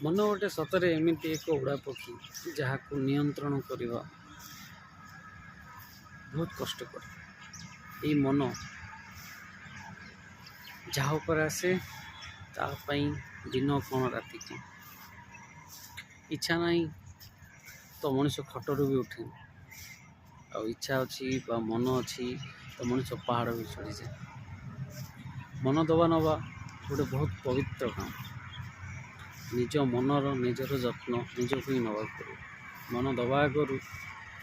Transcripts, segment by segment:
मन गोटे सतरे एमती एक उड़ा पक्षी जहाँ को नियंत्रण करवा बहुत कष्टकर। ये मन जहाँ पर आसे तापाई दिन कौन राति कौन इच्छा नहीं तो मनुष्य खटरू भी उठे आ इच्छा अच्छी मन अच्छी तो मनुष्य पहाड़ भी चढ़ी जाए। मन दबा नवा गोटे बहुत पवित्र काम। निज मनर निजर जत्न निजक ही नवा पड़े। मन दबा आगु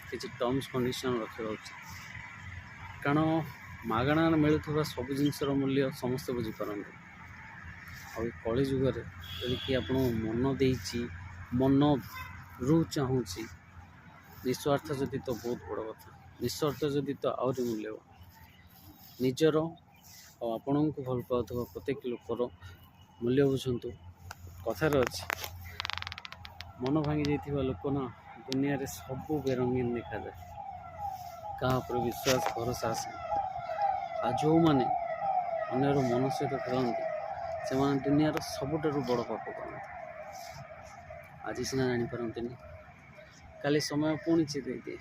किसी टर्म्स कंडीशन रखा उचित, कारण मागणा मिलूवा सब जिनसर मूल्य समस्ते बुझीपारती। आ कली जुगे यदि कि आप मन देची मन रू चाहूँ निस्वार्थ जदि तो बहुत बड़ कथा, निस्वार्थ जदि तो आहरी मूल्यवान। निजर आपण को भल पाउथवा प्रत्येक लोकर मूल्य बुझंतु। कथार अच्छी मन भांगी जाइथिबा लोक ना दुनिया रे सब बेरंगीन देखा जाए, क्या विश्वास भरोसा आसे। आ जो मैंने अन्यर मन सहित खेलती से दुनिया सबुठ बड़ पाप करते। आज सीना जापारती काली समय पुणी चेत दिए।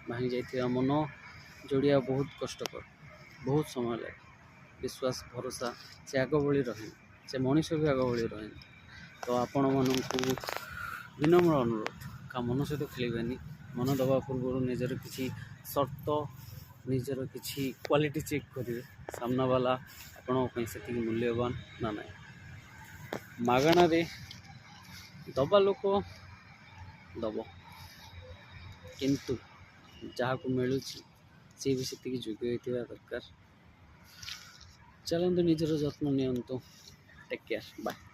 भांगी जाइथिबा मन जोड़िया बहुत कष्टकर, बहुत समय लगे। विश्वास भरोसा से आग भली रहे, से मनीष भी आग भली रहे। तो आपण मानक विनम्र अनुरोध का मन सहित खेलें। मन दबा पूर्व निजर किसी शर्त निजर किसी क्वालिटी चेक करेंगे। सामना वाला आपण से मूल्यवान ना ना। मागण दबा लोक दब किंतु जहाँ को मिलूँ सी भी से योग्य होता दरकार। चलतु निजर जत्न नियंतु। Take care, bye.